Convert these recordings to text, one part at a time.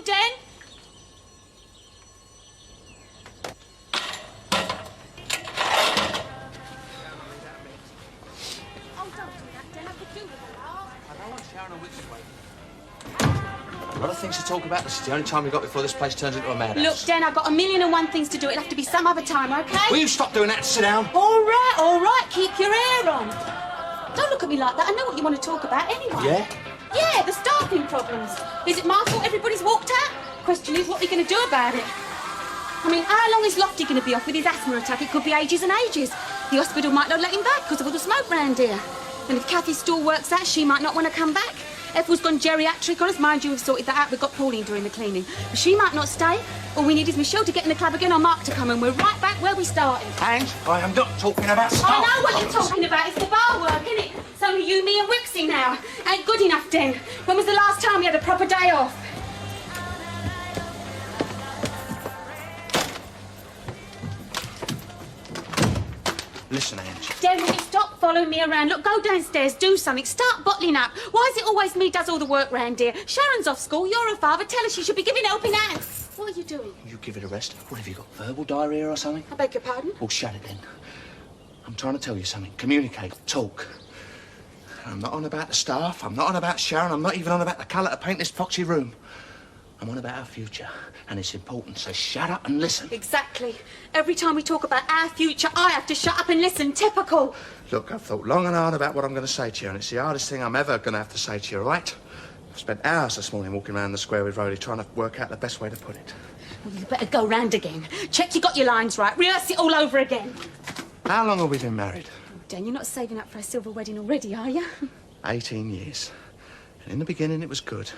you, Den. A lot of things to talk about. This is the only time we've got before this place turns into a madhouse. Look, Den, I've got 1,000,001 things to do. It'll have to be some other time, OK? Will you stop doing that and sit down? All right. Keep your hair on. Don't look at me like that. I know what you want to talk about anyway. Yeah? Yeah, the staffing problems. Is it my fault everybody's walked out? Question is, what are you going to do about it? I mean, how long is Lofty going to be off with his asthma attack? It could be ages and ages. The hospital might not let him back because of all the smoke round here. And if Kathy's store works out, she might not want to come back. Ethel's gone geriatric on us. Mind you, we've sorted that out. We've got Pauline doing the cleaning. But she might not stay. All we need is Michelle to get in the club again or Mark to come, and we're right back where we started. And I am not talking about staff. I know what you're talking about. It's the bar work, isn't it? It's only you, me and Wixie now. Ain't good enough, Den. When was the last time we had a proper day off? Listen, Angie. Den, will you stop following me around? Look, go downstairs, do something. Start bottling up. Why is it always me does all the work round here? Sharon's off school. You're her father. Tell her she should be giving helping hands. What are you doing? You give it a rest. What have you got? Verbal diarrhea or something? I beg your pardon? Well, shut it then. I'm trying to tell you something. Communicate. Talk. I'm not on about the staff. I'm not on about Sharon. I'm not even on about the colour to paint this foxy room. I'm on about our future, and it's important, so shut up and listen. Exactly. Every time we talk about our future, I have to shut up and listen. Typical. Look, I've thought long and hard about what I'm going to say to you, and it's the hardest thing I'm ever going to have to say to you, all right? I've spent hours this morning walking around the square with Rhodey trying to work out the best way to put it. Well, you better go round again. Check you got your lines right. Rehearse it all over again. How long have we been married? Oh, Dan, you're not saving up for a silver wedding already, are you? 18 years. And in the beginning, it was good.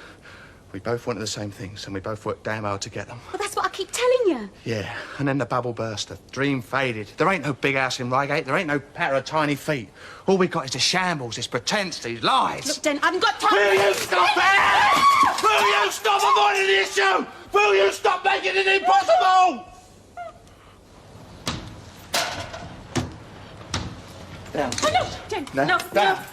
We both wanted the same things, and we both worked damn hard to get them. Well, that's what I keep telling you. Yeah, and then the bubble burst, the dream faded. There ain't no big house in Reigate, there ain't no pair of tiny feet. All we got is the shambles, this pretense, these lies. Look, Dan, I haven't got time. Will you stop it? Will you stop avoiding the issue? Will you stop making it impossible? Down. Oh, no, Dan, no. Down.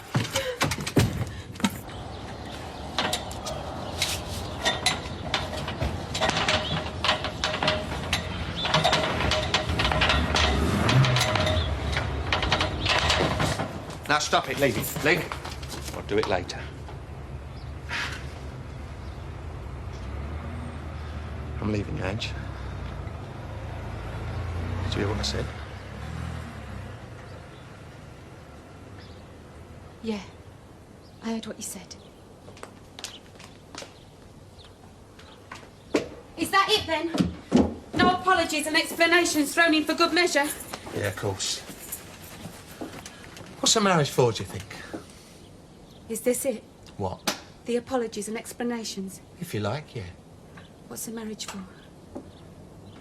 Now stop it, leave it. Leave it. I'll do it later. I'm leaving you, Ange. Did you hear what I said? Yeah, I heard what you said. Is that it, then? No apologies and explanations thrown in for good measure? Yeah, of course. What's a marriage for, do you think? Is this it? What? The apologies and explanations? If you like, yeah. What's a marriage for?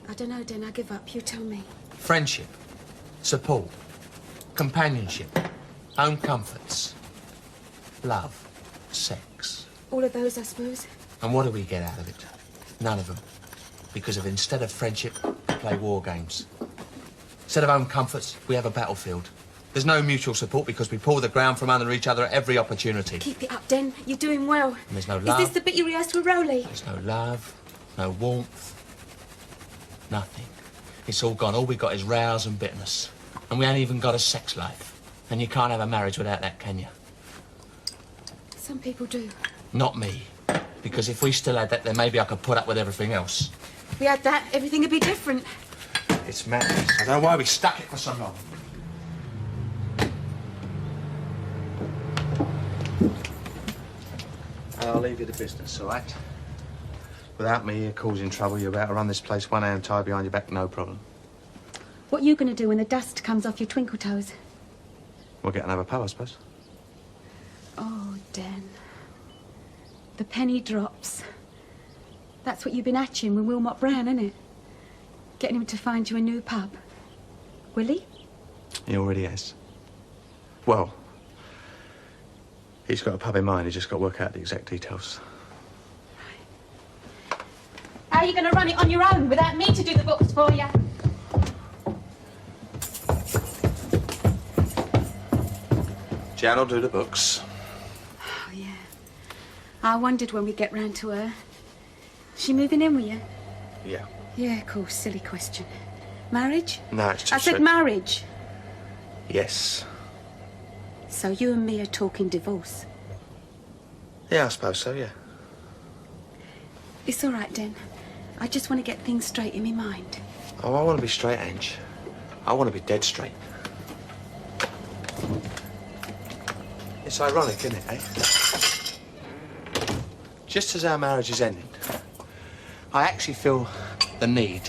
I don't know, Den. I give up. You tell me. Friendship, support, companionship, home comforts, love, sex. All of those, I suppose. And what do we get out of it? None of them. Because instead of friendship, we play war games. Instead of home comforts, we have a battlefield. There's no mutual support because we pull the ground from under each other at every opportunity. Keep it up, Den. You're doing well. And there's no love. Is this the bit you rehearsed with Rowley? There's no love, no warmth, nothing. It's all gone. All we got is rows and bitterness. And we ain't even got a sex life. And you can't have a marriage without that, can you? Some people do. Not me. Because if we still had that, then maybe I could put up with everything else. If we had that, everything would be different. It's madness. I don't know why we stuck it for so long. I'll leave you to business, all right? Without me here causing trouble, you're about to run this place one hand tied behind your back, no problem. What are you going to do when the dust comes off your twinkle toes? We'll get another pub, I suppose. Oh, Den. The penny drops. That's what you've been hatching with Wilmot Brown, isn't it? Getting him to find you a new pub. Will he? He already has. Well, he's got a pub in mind. He's just got to work out the exact details. How are you going to run it on your own without me to do the books for you? Jan will do the books. Oh, yeah. I wondered when we get round to her. She moving in with you? Yeah. Yeah, of course. Silly question. Marriage? No, it's just... I said marriage. Yes. So you and me are talking divorce? Yeah, I suppose so, yeah. It's all right, Den. I just want to get things straight in my mind. Oh, I want to be straight, Ange. I want to be dead straight. It's ironic, isn't it, eh? Just as our marriage is ending, I actually feel the need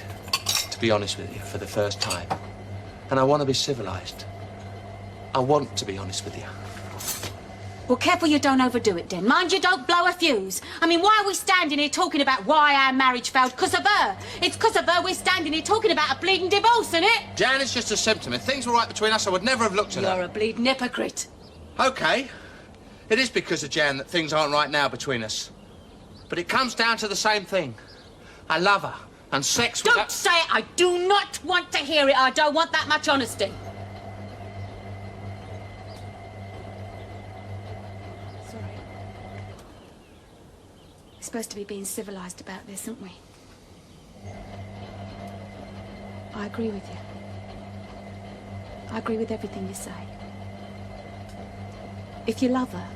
to be honest with you for the first time. And I want to be civilised. I want to be honest with you. Well, careful you don't overdo it, Den. Mind you don't blow a fuse. I mean, why are we standing here talking about why our marriage failed? 'Cause of her. It's 'cause of her we're standing here talking about a bleeding divorce, isn't it? Jan, it's just a symptom. If things were right between us, I would never have looked at her. You're a bleeding hypocrite. OK. It is because of Jan that things aren't right now between us. But it comes down to the same thing. I love her. And sex with... Don't say it. I do not want to hear it. I don't want that much honesty. Sorry. We're supposed to be being civilised about this, aren't we? I agree with you. I agree with everything you say. If you love her,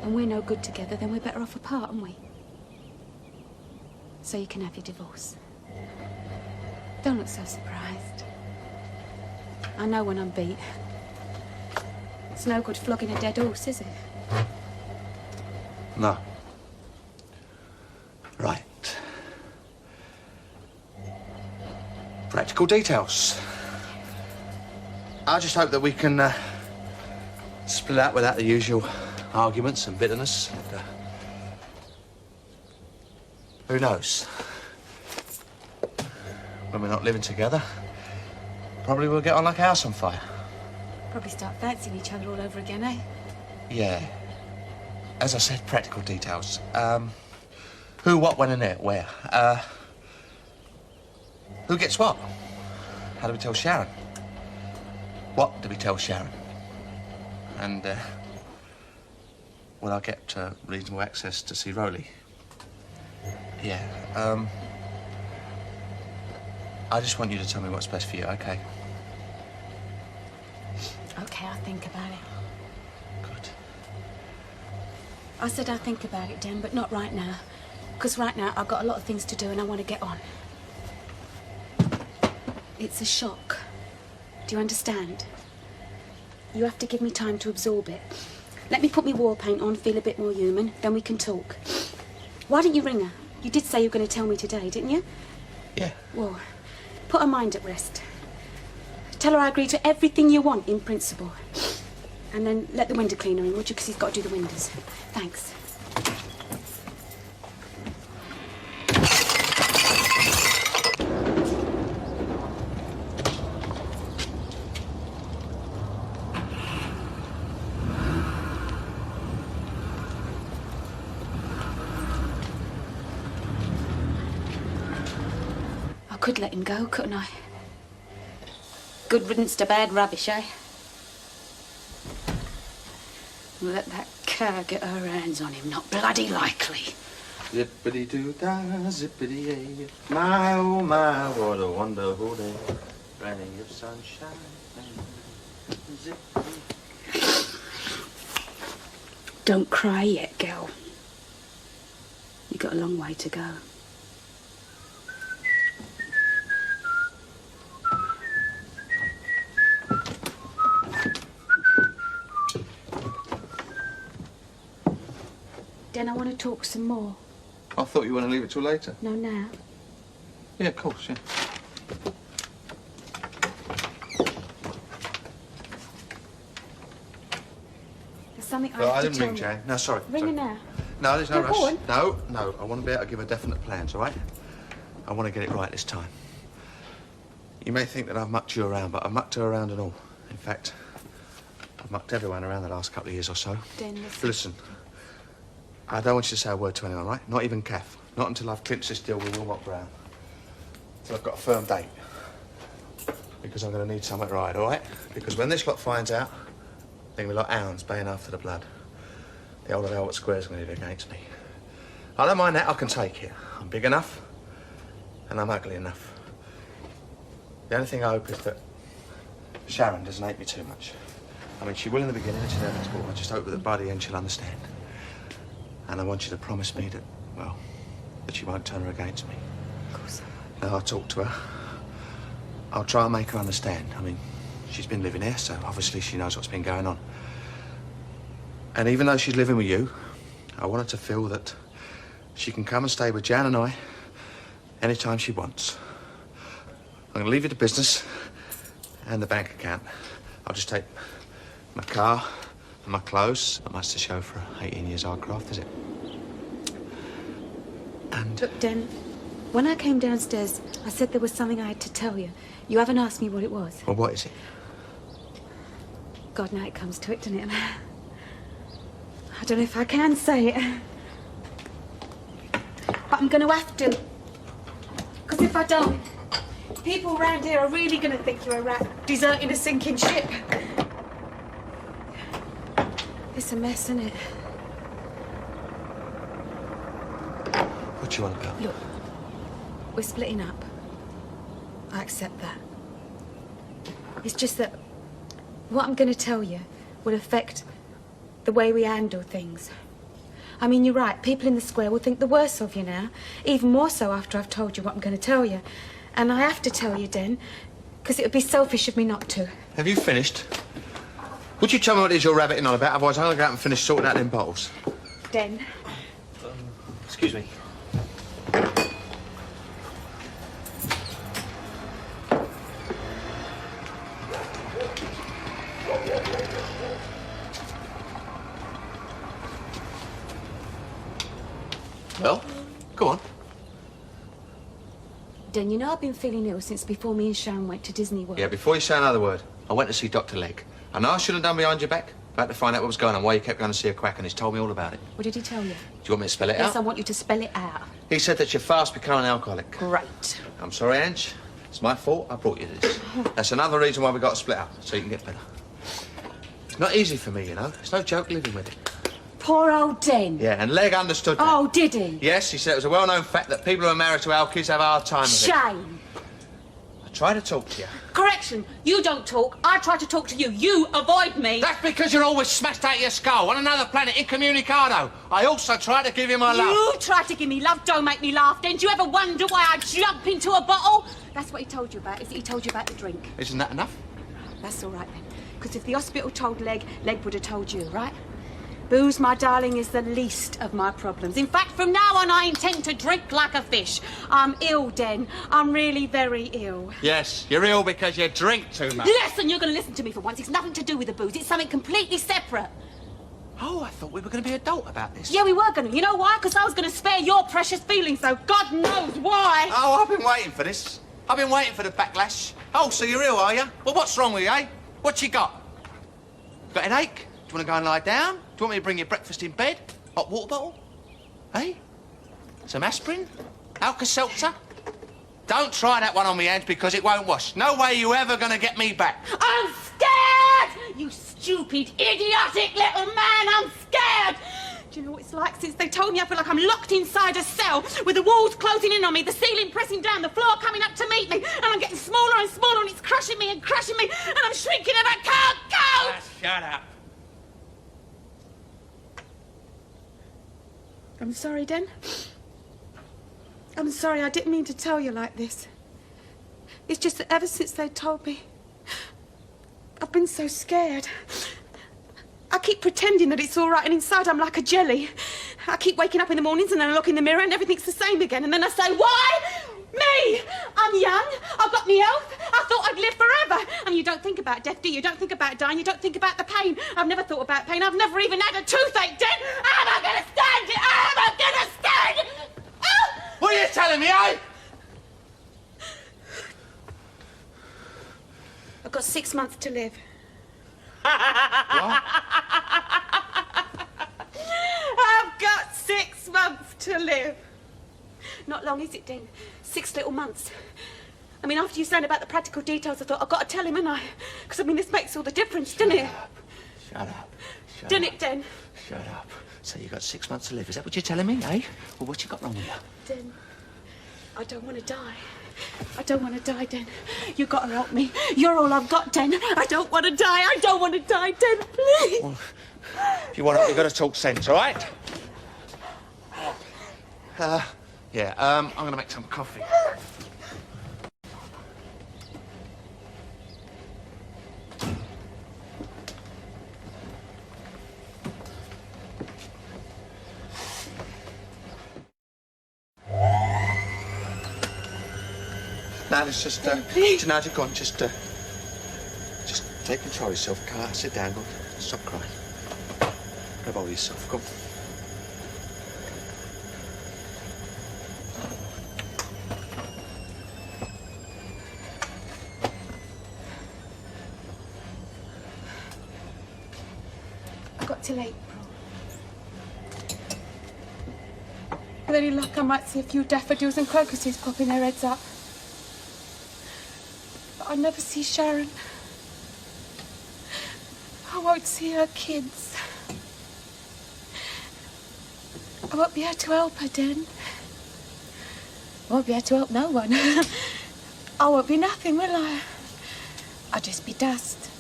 and we're no good together, then we're better off apart, aren't we? So you can have your divorce. Don't look so surprised. I know when I'm beat. It's no good flogging a dead horse, is it? No. Right. Practical details. I just hope that we can split out without the usual arguments and bitterness. And, who knows? When we're not living together, probably we'll get on like a house on fire. Probably start fancying each other all over again, eh? Yeah. As I said, practical details. Who, what, when, and where. Who gets what? How do we tell Sharon? What do we tell Sharon? And, will I get reasonable access to see Rowley? Yeah, I just want you to tell me what's best for you, OK? OK, I'll think about it. Good. I said I'll think about it, Den, but not right now. Because right now I've got a lot of things to do and I want to get on. It's a shock. Do you understand? You have to give me time to absorb it. Let me put my war paint on, feel a bit more human, then we can talk. Why didn't you ring her? You did say you were going to tell me today, didn't you? Yeah. Well, put her mind at rest. Tell her I agree to everything you want, in principle. And then let the window cleaner in, would you? Because he's got to do the windows. Thanks. I could let him go, couldn't I? Good riddance to bad rubbish, eh? Let that cow get her hands on him. Not bloody likely. Zippity-doo-dah, zippity-yay. My, oh my, what a wonderful day. Ray of sunshine. Don't cry yet, girl. You've got a long way to go. Den, I want to talk some more. I thought you want to leave it till later. No, now. Yeah, of course, yeah. There's something I Well, have I to didn't tell ring you. Jane. No, sorry. Ring sorry. her now. No, there's no No, rush. go on. No, no. I want to be able to give her definite plans, all right? I want to get it right this time. You may think that I've mucked you around, but I've mucked her around and all. In fact, I've mucked everyone around the last couple of years or so. Den, Listen, I don't want you to say a word to anyone, right? Not even Kath. Not until I've clinched this deal with Wilmot Brown. Until I've got a firm date. Because I'm going to need something right, all right? Because when this lot finds out, they're going to be like hounds baying after the blood. The old Albert Square's going to be against me. I don't mind that, I can take it. I'm big enough, and I'm ugly enough. The only thing I hope is that Sharon doesn't hate me too much. I mean, she will in the beginning, and she's never at all. I just hope that by the end she'll understand. And I want you to promise me that, well, that she won't turn her against me. Of course. Now, I'll talk to her. I'll try and make her understand. I mean, she's been living here, so obviously she knows what's been going on. And even though she's living with you, I want her to feel that she can come and stay with Jan and I anytime she wants. I'm going to leave you the business and the bank account. I'll just take my car and my clothes. Not much to show for 18 years hard craft, is it? And... Look, Den, when I came downstairs, I said there was something I had to tell you. You haven't asked me what it was. Well, what is it? God, now it comes to it, doesn't it? I don't know if I can say it. But I'm going to have to. Because if I don't, people around here are really going to think you're a rat deserting a sinking ship. It's a mess, isn't it? What do you want about? Look, we're splitting up. I accept that. It's just that what I'm going to tell you will affect the way we handle things. I mean, you're right. People in the square will think the worse of you now. Even more so after I've told you what I'm going to tell you. And I have to tell you, Den, because it would be selfish of me not to. Have you finished? Would you tell me what it is you're rabbiting on about? Otherwise, I'm going to go out and finish sorting out them bottles. Den. Excuse me. Well, go on. Den, you know I've been feeling ill since before me and Sharon went to Disney World. Yeah, before you say another word, I went to see Dr. Legg. I know I shouldn't have done behind your back. I had to find out what was going on, why you kept going to see a quack, and he's told me all about it. What did he tell you? Do you want me to spell it out? Yes, I want you to spell it out. He said that you're fast becoming an alcoholic. Great. I'm sorry, Ange. It's my fault. I brought you this. That's another reason why we got to split up, so you can get better. It's not easy for me, you know. It's no joke living with it. Poor old Den. Yeah, and Legg understood that. Oh, did he? Yes, he said it was a well-known fact that people who are married to alkies have a hard time with it. Shame. I tried to talk to you. Correction. You don't talk. I try to talk to you. You avoid me. That's because you're always smashed out of your skull on another planet, incommunicado. I also tried to give you my love. You try to give me love. Don't make me laugh. Didn't you ever wonder why I jump into a bottle? That's what he told you about, is it? He told you about the drink. Isn't that enough? That's all right, then. Because if the hospital told Legg, Legg would have told you, right? Booze, my darling, is the least of my problems. In fact, from now on, I intend to drink like a fish. I'm ill, Den. I'm really very ill. Yes, you're ill because you drink too much. Listen, you're going to listen to me for once. It's nothing to do with the booze. It's something completely separate. Oh, I thought we were going to be adult about this. Yeah, we were going to. You know why? Because I was going to spare your precious feelings, so God knows why. Oh, I've been waiting for this. I've been waiting for the backlash. Oh, so you're ill, are you? Well, what's wrong with you, eh? What you got? Got a headache? Do you want to go and lie down? Do you want me to bring you breakfast in bed? Hot water bottle? Eh? Some aspirin? Alka-Seltzer? Don't try that one on me, Ange, because it won't wash. No way you ever going to get me back. I'm scared! You stupid, idiotic little man, I'm scared! Do you know what it's like? Since they told me, I feel like I'm locked inside a cell with the walls closing in on me, the ceiling pressing down, the floor coming up to meet me, and I'm getting smaller and smaller, and it's crushing me, and I'm shrinking and I can't go! Shut up. I'm sorry, Den. I'm sorry, I didn't mean to tell you like this. It's just that ever since they told me, I've been so scared. I keep pretending that it's all right, and inside I'm like a jelly. I keep waking up in the mornings and then I look in the mirror and everything's the same again. And then I say, why? Me! I'm young, I've got me health, I thought I'd live forever. And you don't think about death, do you? You don't think about dying, you don't think about the pain. I've never thought about pain, I've never even had a toothache, Den! Am I gonna stand it? Am I gonna stand it? Oh! What are you telling me, eh? I've got 6 months to live. What? I've got 6 months to live. Not long, is it, Den? 6 little months. I mean, after you saying about the practical details, I thought, I've got to tell him, haven't I? Because, I mean, this makes all the difference, doesn't it? Shut up. Doesn't it, Den? Shut up. So you got 6 months to live. Is that what you're telling me, eh? Well, what you got wrong with you? Den, I don't want to die. I don't want to die, Den. You got to help me. You're all I've got, Den. I don't want to die. I don't want to die, Den. Please. Well, if you want help, you've got to talk sense, all right? I'm going to make some coffee. No, it's just, Tanaja, go on, just take control of yourself, Carl. Sit down, go on. Stop crying. Grab hold of yourself, come. I got till April. With any luck, I might see a few daffodils and crocuses popping their heads up. But I'll never see Sharon. I won't see her kids. I won't be able to help her, Den. I won't be able to help no one. I won't be nothing, will I? I'll just be dust.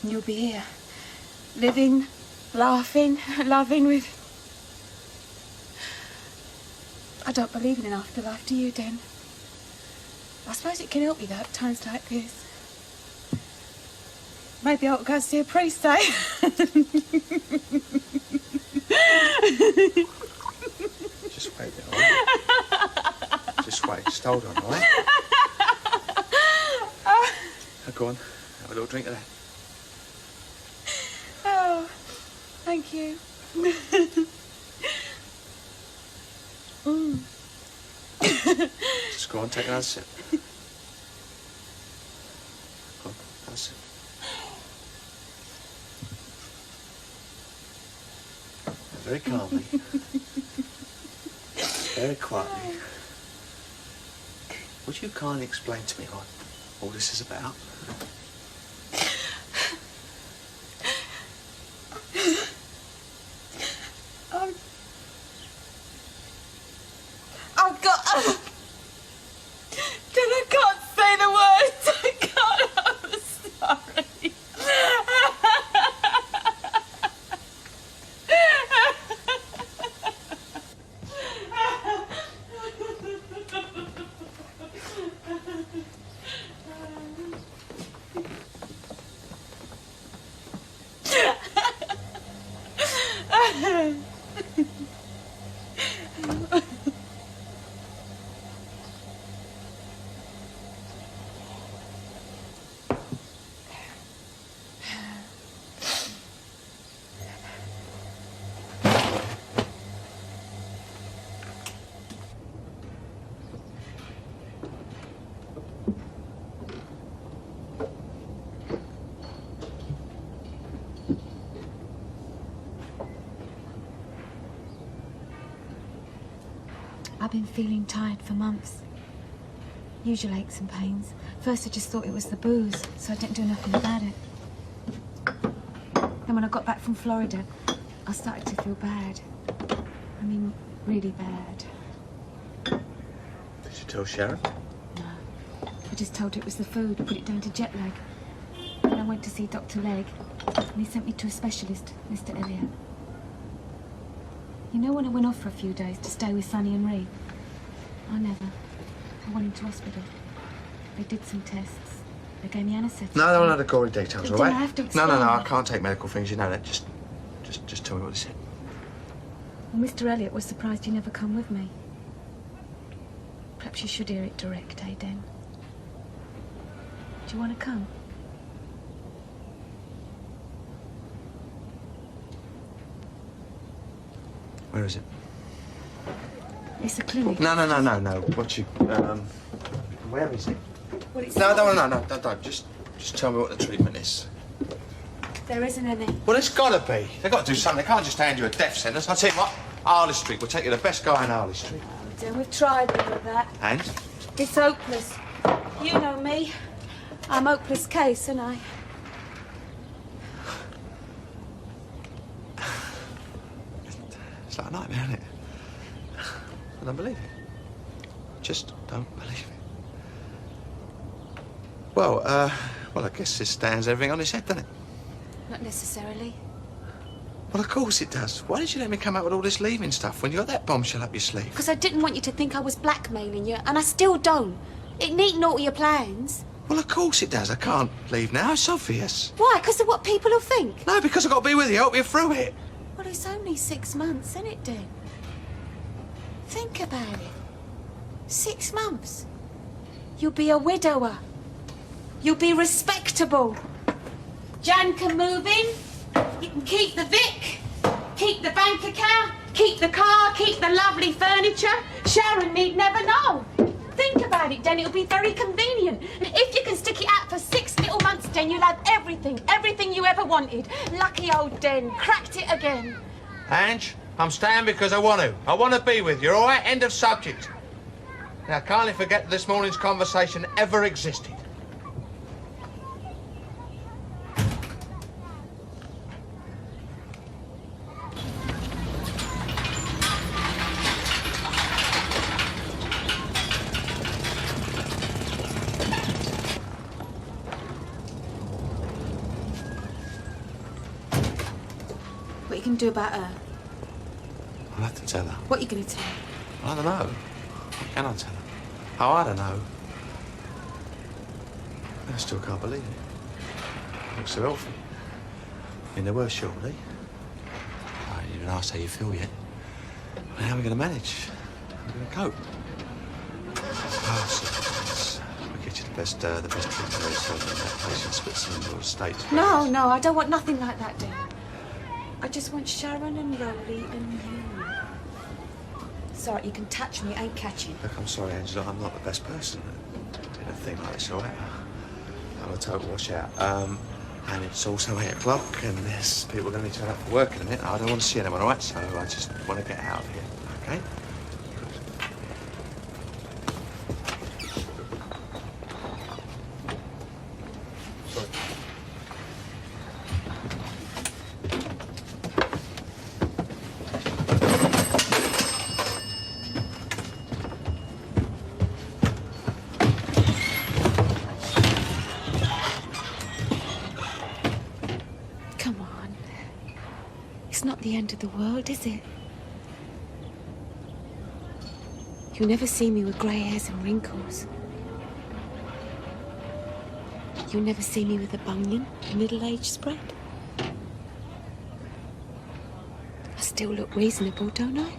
And you'll be here, living, laughing, loving with... I don't believe in an afterlife, do you, Den? I suppose it can help you, though, at times like this. Maybe I ought to go see a priest, eh? Just wait there, all right? Just wait. Just hold on, all right? Now, go on. Have a little drink of that. Oh, thank you. Just go on, take another sip. Go on, another sip. Very calmly. Very quietly. Would you kindly explain to me what all this is about? I've got... Then I can't say the words. I can't. I'm sorry. I've been feeling tired for months. Usual aches and pains. First I just thought it was the booze, so I didn't do nothing about it. Then when I got back from Florida, I started to feel bad. I mean, really bad. Did you tell Sharon? No. I just told her it was the food, put it down to jet lag. Then I went to see Dr. Legg, and he sent me to a specialist, Mr. Elliot. You know when I went off for a few days to stay with Sonny and Ree? I never. I went into hospital. They did some tests. They gave me anaesthetic. No, I don't know the gory details, all right? I have to explain. No, I can't take medical things, you know that. Just tell me what he said. Well, Mr. Elliot was surprised you never come with me. Perhaps you should hear it direct, eh, Den? Do you want to come? Where is it? It's a clinic. No. What you, where is it? Well, it's No, don't. Just tell me what the treatment is. There isn't any. Well, it's gotta be. They've got to do something. They can't just hand you a death sentence. I'll tell you what, Harley Street. We'll take you the best guy in Harley Street. Oh, Den, we've tried all of that. And? It's hopeless. You know me. I'm hopeless case, ain't I? It's like a nightmare, isn't it? I don't believe it. I just don't believe it. Well, I guess this stands everything on its head, doesn't it? Not necessarily. Well, of course it does. Why did you let me come out with all this leaving stuff when you got that bombshell up your sleeve? Because I didn't want you to think I was blackmailing you, and I still don't. It needn't alter your plans. Well, of course it does. I can't leave now. It's obvious. Why? Because of what people will think? No, because I've got to be with you, help you through it. Well, it's only 6 months, isn't it, Dan? Think about it. 6 months. You'll be a widower. You'll be respectable. Jan can move in. You can keep the Vic, keep the bank account, keep the car, keep the lovely furniture. Sharon need never know. Think about it, Den. It'll be very convenient. If you can stick it out for 6 little months, Den, you'll have everything you ever wanted. Lucky old Den, cracked it again. Ange, I'm staying because I want to. I want to be with you, all right? End of subject. Now, kindly forget that this morning's conversation ever existed. What are you going to do about her? I'll have to tell her. What are you going to tell her? I don't know. What can I tell her? Oh, I don't know. I still can't believe it. Looks so healthy. In the worst shortly. I ain't even asked how you feel yet. How are we going to manage? How are we going to cope? Oh, so we'll get you the best treatment there is in that place in Switzerland or States. No, I don't want nothing like that, Den. I just want Sharon and Rowley and you. Sorry, you can touch me, ain't catching. Look, I'm sorry, Angela, I'm not the best person at doing a thing like this, all right? I'm a total washout. And it's also 8 o'clock, and there's people going to need to turn up for work in a minute. I don't want to see anyone, all right? So I just want to get out of here, okay? Sorry. Come on. It's not the end of the world, is it? You'll never see me with grey hairs and wrinkles. You'll never see me with a bunion and middle-aged spread. I still look reasonable, don't I?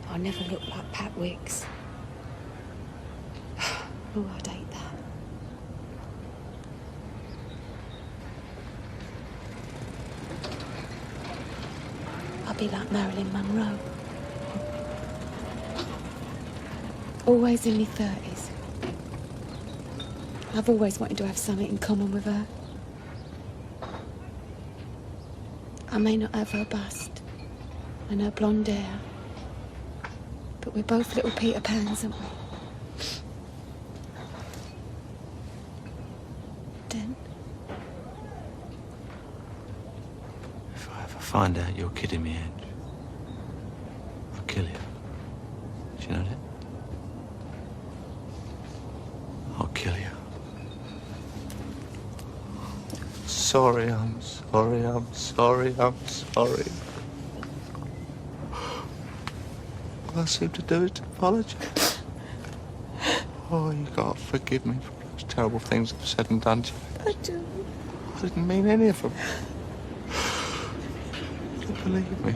I'll never look like Pat Wicks. Oh, I'd hate that. I'll be like Marilyn Monroe. Always in my 30s. I've always wanted to have something in common with her. I may not have her bust and her blonde hair, but we're both little Peter Pans, aren't we? Den? If I ever find out you're kidding me, Ange, I'll kill you. Do you know that? I'll kill you. Sorry, I'm sorry, I'm sorry, I'm sorry. All I seem to do is to apologize. Oh, you gotta forgive me for those terrible things I've said and done to you. I do. I didn't mean any of them. Believe me,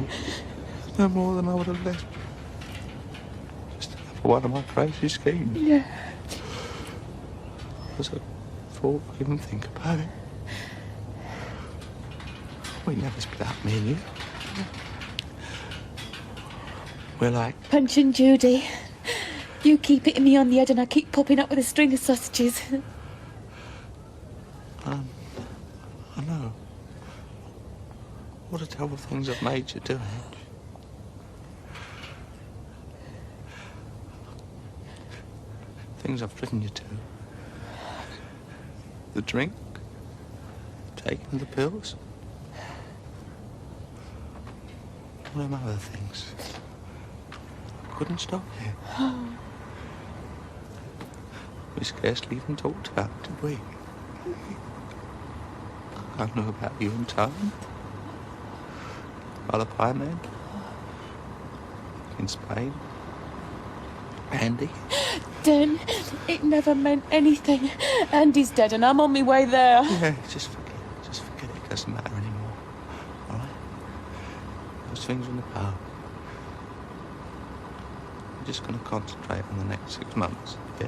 no more than I would have left. Just another one of my crazy schemes. Yeah. As I thought, I didn't think about it. We never split up, me and you. We're like... Punch and Judy. You keep hitting me on the head and I keep popping up with a string of sausages. I know. What a terrible things I've made you do, Ange. Things I've driven you to. The drink, taking the pills. all them other things. I couldn't stop it. We scarcely even talked about it, did we? I know about you and Tom. Other pie man. In Spain. Andy. Den, it never meant anything. Andy's dead and I'm on my way there. Yeah, just forget it. Just forget it. It doesn't matter anymore. All right? Those things are in the past. I'm just going to concentrate on the next 6 months, yeah?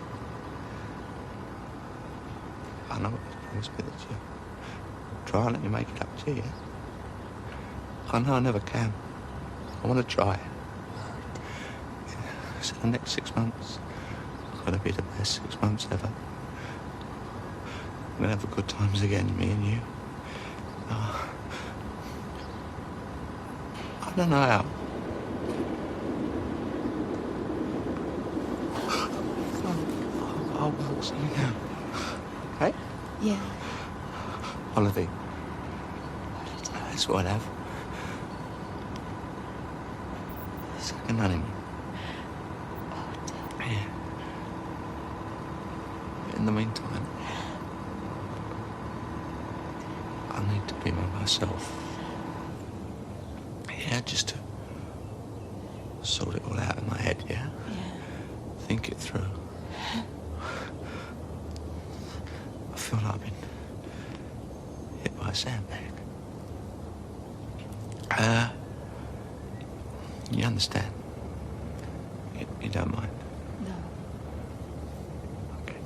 I know it's been that you try and let me make it up to you. I know I never can. I want to try. So the next 6 months are going to be the best 6 months ever. We're going to have good times again, me and you. I don't know how. I'll work something out. Okay? Yeah. Holiday. That's what I'll have. Second honeymoon. Yeah. In the meantime, I need to be by myself. Yeah, just to sort it all out in my head, yeah? Yeah. Think it through. I feel like I've been hit by a sandbag. You understand? You don't mind? No. Okay.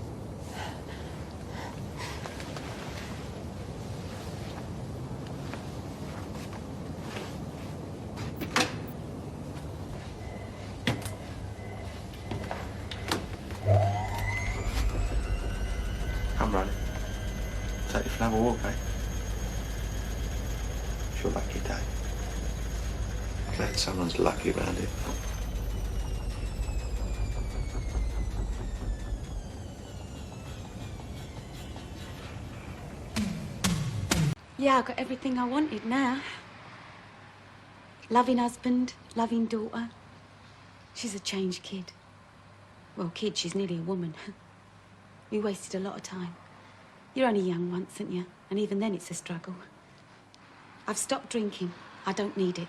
Come, Ronnie. Take you for another walk, eh? It's your lucky day. Glad someone's lucky around here. Yeah, I got everything I wanted now. Loving husband, loving daughter. She's a changed kid. Well, kid, she's nearly a woman. We wasted a lot of time. You're only young once, aren't you? And even then it's a struggle. I've stopped drinking. I don't need it.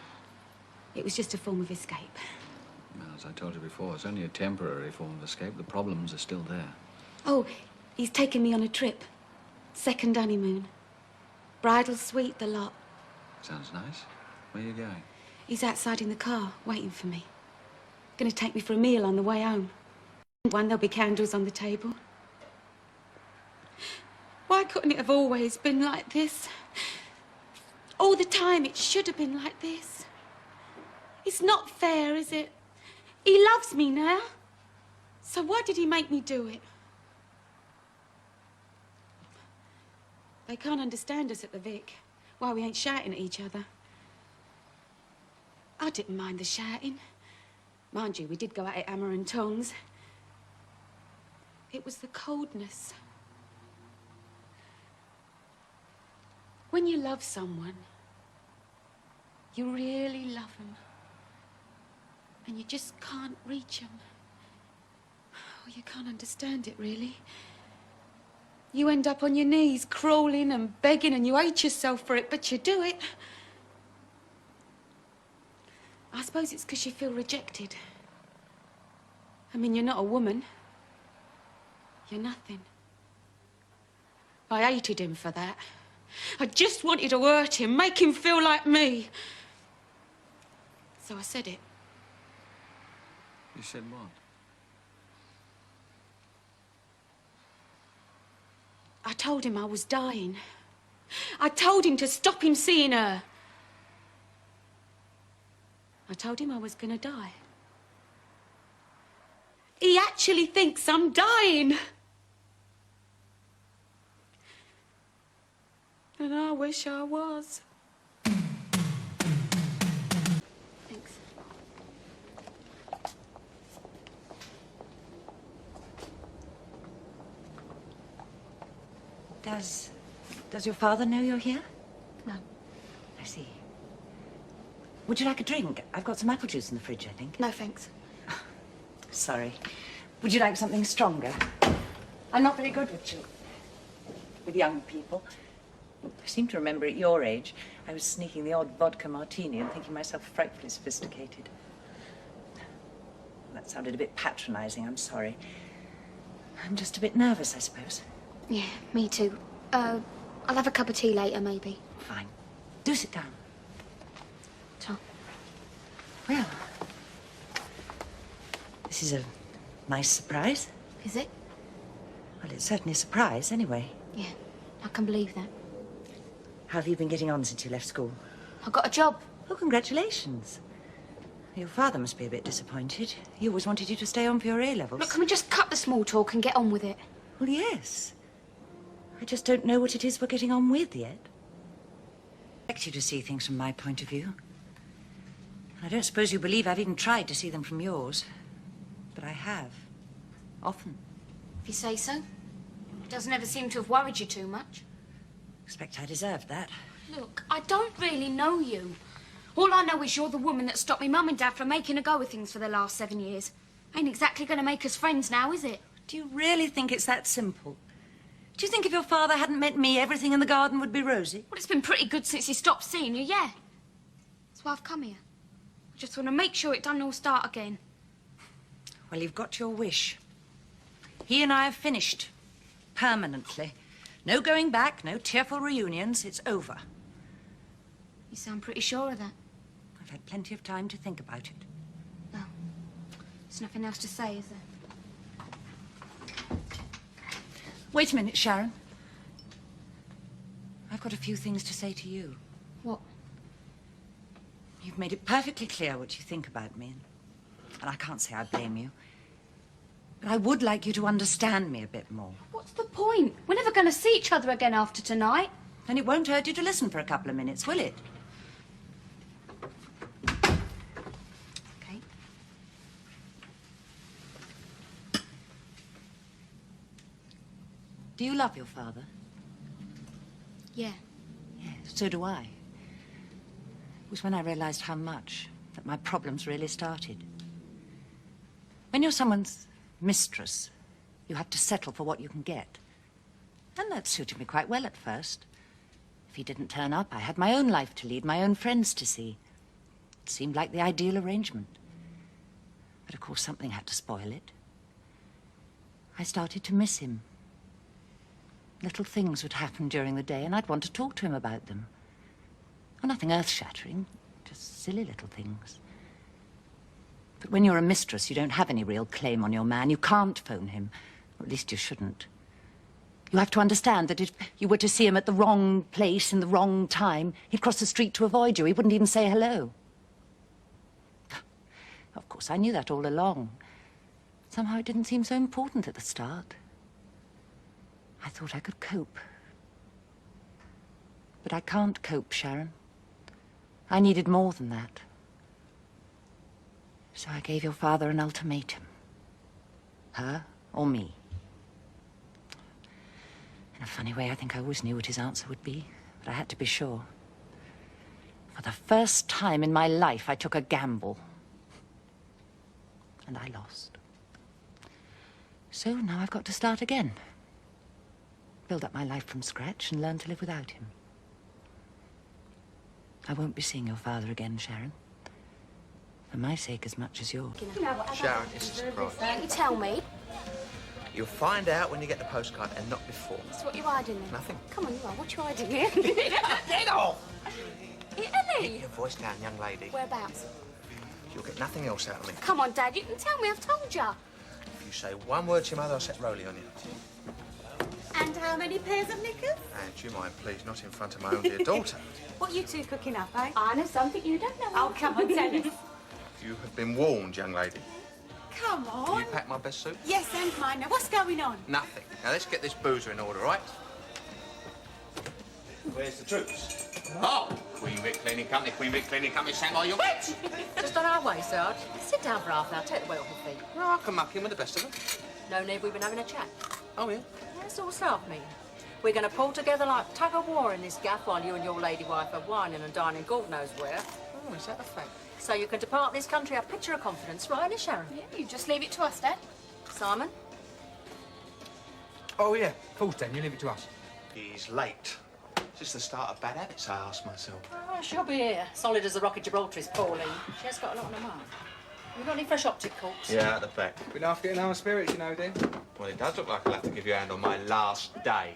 It was just a form of escape. Well, as I told you before, it's only a temporary form of escape. The problems are still there. Oh, he's taken me on a trip. Second honeymoon. Bridal suite, the lot. Sounds nice. Where are you going? He's outside in the car, waiting for me. Gonna take me for a meal on the way home. There'll be candles on the table. Why couldn't it have always been like this? All the time, it should have been like this. It's not fair, is it? He loves me now. So why did he make me do it? They can't understand us at the Vic. Why we ain't shouting at each other. I didn't mind the shouting. Mind you, we did go at it hammer and tongs. It was the coldness. When you love someone, you really love them. And you just can't reach them. Oh, you can't understand it, really. You end up on your knees, crawling and begging, and you hate yourself for it, but you do it. I suppose it's because you feel rejected. I mean, you're not a woman. You're nothing. I hated him for that. I just wanted to hurt him, make him feel like me. So I said it. You said what? I told him I was dying. I told him to stop him seeing her. I told him I was gonna die. He actually thinks I'm dying. And I wish I was. Thanks. Does your father know you're here? No. I see. Would you like a drink? I've got some apple juice in the fridge, I think. No, thanks. Sorry. Would you like something stronger? I'm not very good with young people. I seem to remember at your age, I was sneaking the odd vodka martini and thinking myself frightfully sophisticated. That sounded a bit patronizing, I'm sorry. I'm just a bit nervous, I suppose. Yeah, me too. I'll have a cup of tea later, maybe. Fine. Do sit down. Tom. Well, this is a nice surprise. Is it? Well, it's certainly a surprise, anyway. Yeah, I can believe that. How have you been getting on since you left school? I got a job. Oh, congratulations. Your father must be a bit disappointed. He always wanted you to stay on for your A-levels. Look, can we just cut the small talk and get on with it? Well, yes. I just don't know what it is we're getting on with yet. I expect you to see things from my point of view. I don't suppose you believe I've even tried to see them from yours. But I have. Often. If you say so. It doesn't ever seem to have worried you too much. Expect I deserved that. Look, I don't really know you. All I know is you're the woman that stopped me mum and dad from making a go of things for the last 7 years. Ain't exactly going to make us friends now, is it? Do you really think it's that simple? Do you think if your father hadn't met me, everything in the garden would be rosy? Well, it's been pretty good since he stopped seeing you, yeah. That's why I've come here. I just want to make sure it doesn't all start again. Well, you've got your wish. He and I have finished. Permanently. No going back, no tearful reunions. It's over. You sound pretty sure of that. I've had plenty of time to think about it. No. There's nothing else to say, is there? Wait a minute, Sharon. I've got a few things to say to you. What? You've made it perfectly clear what you think about me, and I can't say I blame you. But I would like you to understand me a bit more. What's the point? We're never going to see each other again after tonight. And it won't hurt you to listen for a couple of minutes, will it? Okay. Do you love your father? Yeah. Yeah, so do I. It was when I realized how much that my problems really started. When you're someone's mistress, you have to settle for what you can get. And that suited me quite well at first. If he didn't turn up, I had my own life to lead, my own friends to see. It seemed like the ideal arrangement. But of course, something had to spoil it. I started to miss him. Little things would happen during the day, and I'd want to talk to him about them. Well, nothing earth-shattering, just silly little things. But when you're a mistress, you don't have any real claim on your man. You can't phone him, or at least you shouldn't. You have to understand that if you were to see him at the wrong place in the wrong time, he'd cross the street to avoid you. He wouldn't even say hello. Of course, I knew that all along. Somehow it didn't seem so important at the start. I thought I could cope. But I can't cope, Sharon. I needed more than that. So I gave your father an ultimatum. Her or me. In a funny way, I think I always knew what his answer would be, but I had to be sure. For the first time in my life, I took a gamble. And I lost. So now I've got to start again. Build up my life from scratch and learn to live without him. I won't be seeing your father again, Sharon. For my sake as much as yours. Sharon, it's a surprise. You tell me. You'll find out when you get the postcard and not before. That's what you're hiding then. Nothing. Come on, you are. What you hiding here? Get off! Italy? Get your voice down, young lady. Whereabouts? You'll get nothing else out of me. Come on, Dad. You can tell me. I've told you. If you say one word to your mother, I'll set Rolly on you. And how many pairs of knickers? And do you mind, please, not in front of my own dear daughter. What you two cooking up, eh? I know something you don't know. Oh, come on, tell us. You have been warned, young lady. Come Can on. you pack my best suit? Yes, and mine. Now, what's going on? Nothing. Now, let's get this boozer in order, right? Where's the troops? Oh! Queen Vic Cleaning Company, Queen Vic Cleaning Company, stand by your bets! Just on our way, Sarge. Sit down for half an hour, take the weight off your feet. No, I can muck in with the best of them. No need, we've been having a chat. Oh, yeah? Yeah, it's all staff meeting. We're going to pull together like tug of war in this gaff while you and your lady wife are whining and dining God knows where. Oh, is that a fact? So you can depart this country a picture of confidence, right, Miss Sharon? Yeah, you just leave it to us, Dad. Simon? Oh, yeah. Of course, then. You leave it to us. He's late. Is this the start of bad habits, I ask myself? Oh, she'll be here. Solid as a rock at Gibraltar is Pauline. She has got a lot on her mind. You got any fresh optic corks? Yeah, at the back. Been after getting our spirits, you know, then. Well, it does look like I'll have to give you a hand on my last day.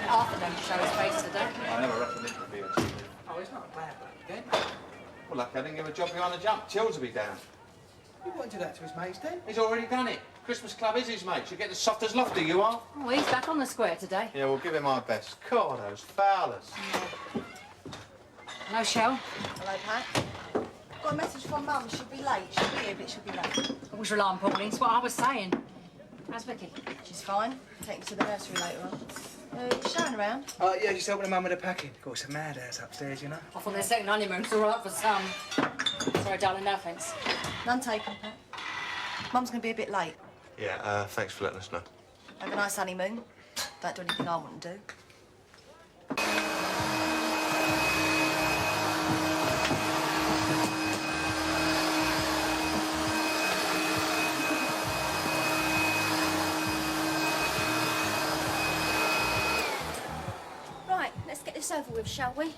Arthur don't show his face today. I never reckoned it would be a Oh, it's not a bad bloke, then. Well, lucky I didn't give him a job behind the jump. Chills will be down. You won't do that to his mates, then? He's already done it. Christmas club is his mate. You get as soft as Lofty, you are. Oh, he's back on the square today. Yeah, we'll give him our best. God, those fowlers. No Shell. Hello, Pat. Got a message from Mum. She'll be late. She'll be here, but she'll be late. Always rely on Pauline. It's what I was saying. How's Vicky? She's fine. Take her to the nursery later on. You showing around? Yeah, just helping her mum with the packing. Got some madhouse upstairs, you know. I thought their second honeymoon's all right for some. Sorry, darling, no offence. None taken, Pat. Mum's going to be a bit late. Yeah, thanks for letting us know. Have a nice honeymoon. Don't do anything I wouldn't do. Right, let's get this over with, shall we?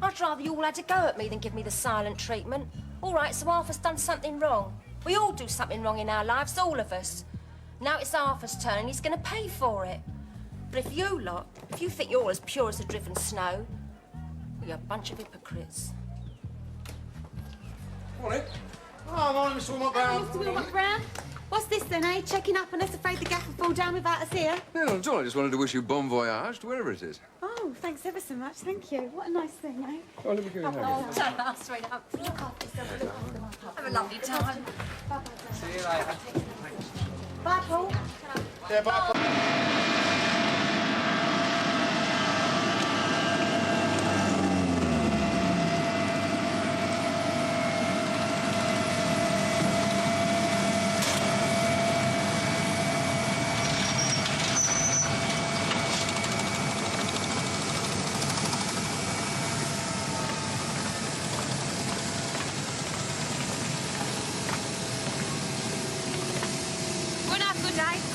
I'd rather you all had to go at me than give me the silent treatment. All right, so Arthur's done something wrong. We all do something wrong in our lives, all of us. Now it's Arthur's turn and he's going to pay for it. But if you think you're as pure as the driven snow, well, you're a bunch of hypocrites. Morning. Oh, morning, Mr. Wilmot Brown. Mr. Wilmot Brown. What's this then, eh? Checking up and us afraid the gaff will fall down without us here? No, not at all. I just wanted to wish you bon voyage to wherever it is. Oh, thanks ever so much. Thank you. What a nice thing, eh? Oh, let me give you a hug. Oh, sweetheart. Look after yourself. Have a lovely time. See you later. Bye, Paul. Yeah, bye.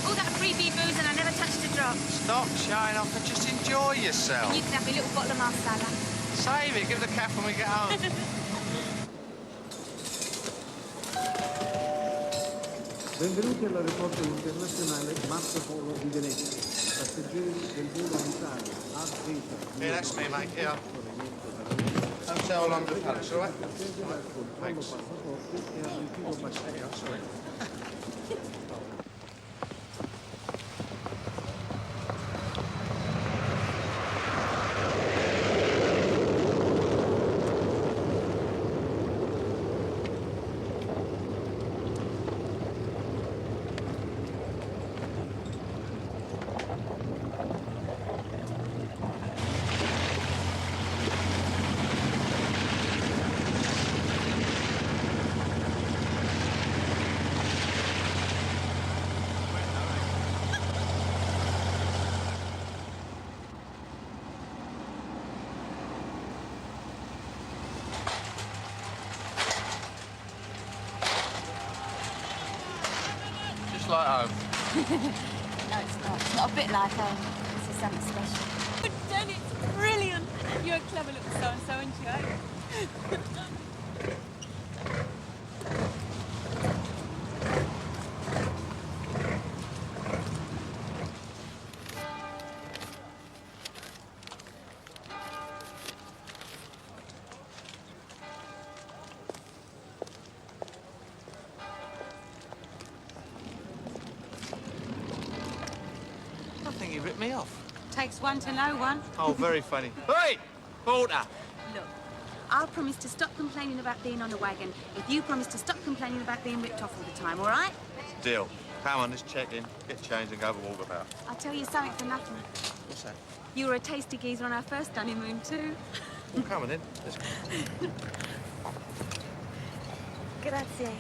All that freebie booze and I never touched a drop. Stop showing off and just enjoy yourself. You can have a little bottle of marsala. Save it. Give the calf when we get home. Benvenuti all'aeroporto internazionale Marco Polo di Venezia. Passeggeri del volo Italia A3. Yeah, that's me, mate. Yeah. Hotel London Palace, all right? Thanks. Yeah, sorry. Like home. No, it's not. It's not a bit like home. This is something special. But then it's brilliant. You're a clever little so-and-so, aren't you, eh? I think he ripped me off. Takes one to know one. Oh, very funny. Hey! Porter! Look, I'll promise to stop complaining about being on a wagon if you promise to stop complaining about being ripped off all the time, all right? Deal. Come on, let's check in, get changed and go for a walkabout. I'll tell you something for nothing. What's that? You were a tasty geezer on our first honeymoon, too. Well, come on then. Let's go. Grazie.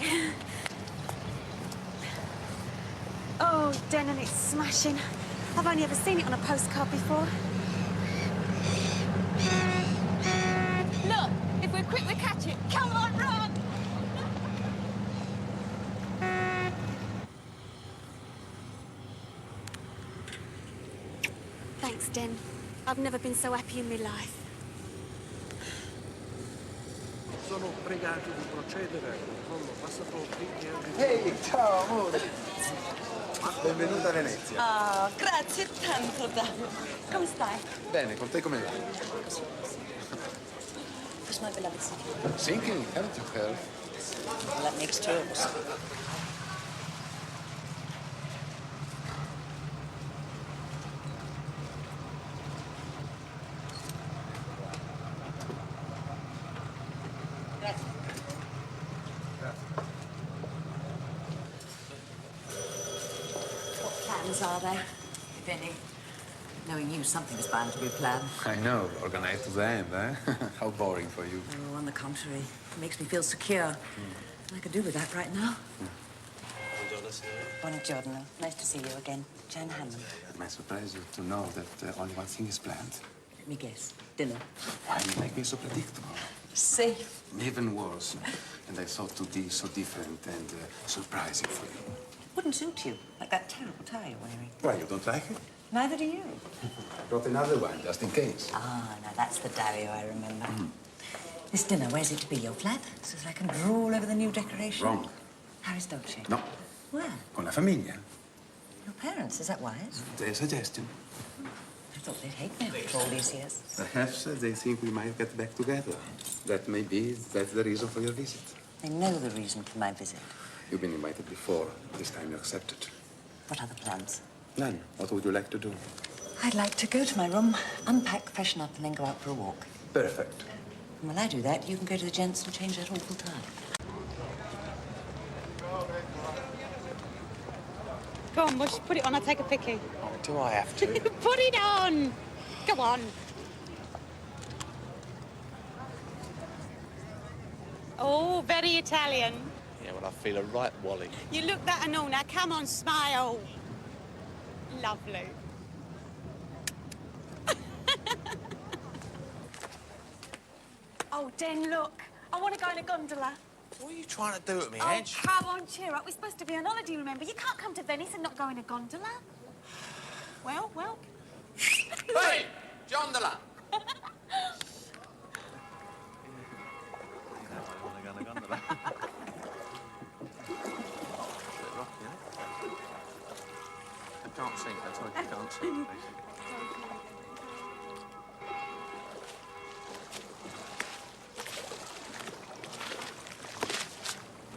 Oh, Denon, it's smashing. I've only ever seen it on a postcard before. Look, if we're quick, we catch it. Come on, run! Thanks, Den. I've never been so happy in my life. Sono pregati di procedere al controllo passaporti e al Ehi, ciao amore! Benvenuta a Venezia. Ah, grazie tanto, Dario. Come stai? Bene, con te come va? Who's my beloved city? Sinking, haven't you heard? Well, that makes two of us. What plans are they, if any? Knowing you, something's bound to be planned. I know, organized to the end, eh? How boring for you. Oh, on the contrary, it makes me feel secure. I could do with that right now. Buongiorno. Nice to see you again. Jan Hammond. Am I surprised to know that only one thing is planned? Let me guess. Dinner. Why you make me so predictable? Safe. Even worse. And I thought to be so different and surprising for you. Wouldn't suit you, like that terrible tie you're wearing. Why, you don't like it? Neither do you. Brought another one, just in case. Ah, now that's the Dario I remember. This dinner, where's it to be? Your flat? So that I can drool over the new decoration? Wrong. Aristotle. No. Where? Con la famiglia. Your parents, is that wise? Their suggestion. I thought they'd hate me after all these years. Perhaps they think we might get back together. That's the reason for your visit. They know the reason for my visit. You've been invited before. This time you accepted. What other plans? None. What would you like to do? I'd like to go to my room, unpack, freshen up, and then go out for a walk. Perfect. And while I do that, you can go to the gents and change that awful tie. Go on, Mush, put it on. I'll take a picky. Oh, do I have to? Put it on! Go on. Oh, very Italian. Yeah, well, I feel a right wally. You look that and all. Now, come on, smile. Lovely. Oh, Den, look. I want to go in a gondola. What are you trying to do to me, Oh, Angie? come on, cheer up. We're supposed to be on holiday, remember? You can't come to Venice and not go in a gondola. Well. Hey! Gondola! I can't sing. I told you I can't sing.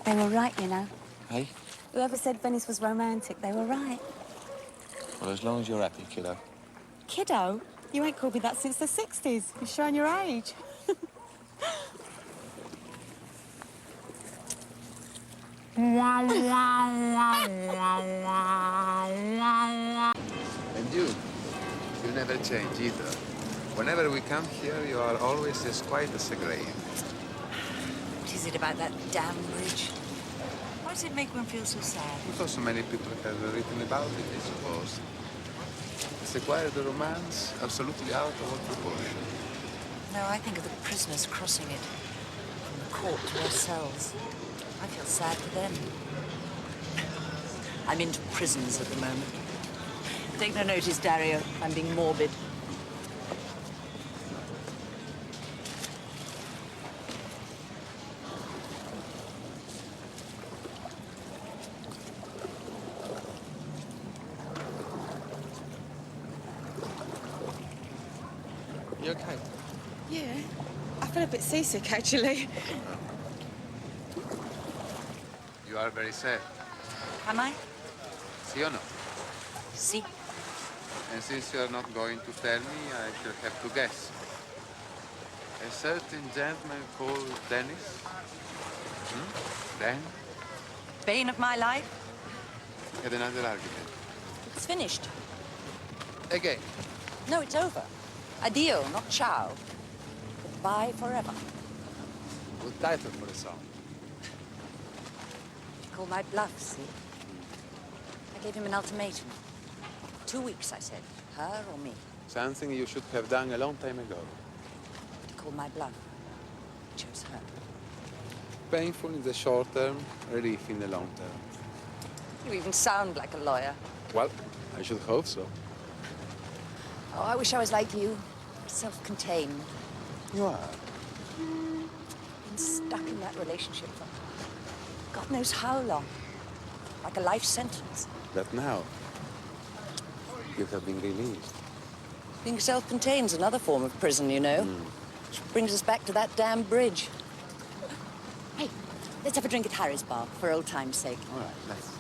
They were right, you know. Hey? Whoever said Venice was romantic, they were right. Well, as long as you're happy, kiddo. Kiddo? You ain't called me that since the 60s. You're showing your age. And you never change either. Whenever we come here, you are always as quiet as a grave. What is it about that damn bridge? Why does it make one feel so sad? Because so many people have written about it, I suppose. It's acquired a romance absolutely out of all proportion. No, I think of the prisoners crossing it from the court to their cells. I feel sad for them. I'm into prisons at the moment. Take no notice, Dario. I'm being morbid. You okay? Yeah. I feel a bit seasick, actually. You are very sad. Am I? Si or no? Si. And since you are not going to tell me, I shall have to guess. A certain gentleman called Dennis? Then? Bane of my life? Had another argument. It's finished. Again. No, it's over. Addio, not ciao. Goodbye forever. Good title for a song. You call my bluff, see? I gave him an ultimatum. 2 weeks, I said. Her or me. Something you should have done a long time ago. To call my bluff. I chose her. Painful in the short term, relief in the long term. You even sound like a lawyer. Well, I should hope so. Oh, I wish I was like you. Self-contained. You are. Been stuck in that relationship for God knows how long. Like a life sentence. But now, you have been released. Being self-contained's another form of prison, you know. Which brings us back to that damn bridge. Hey, let's have a drink at Harry's bar, for old time's sake. All right, let's.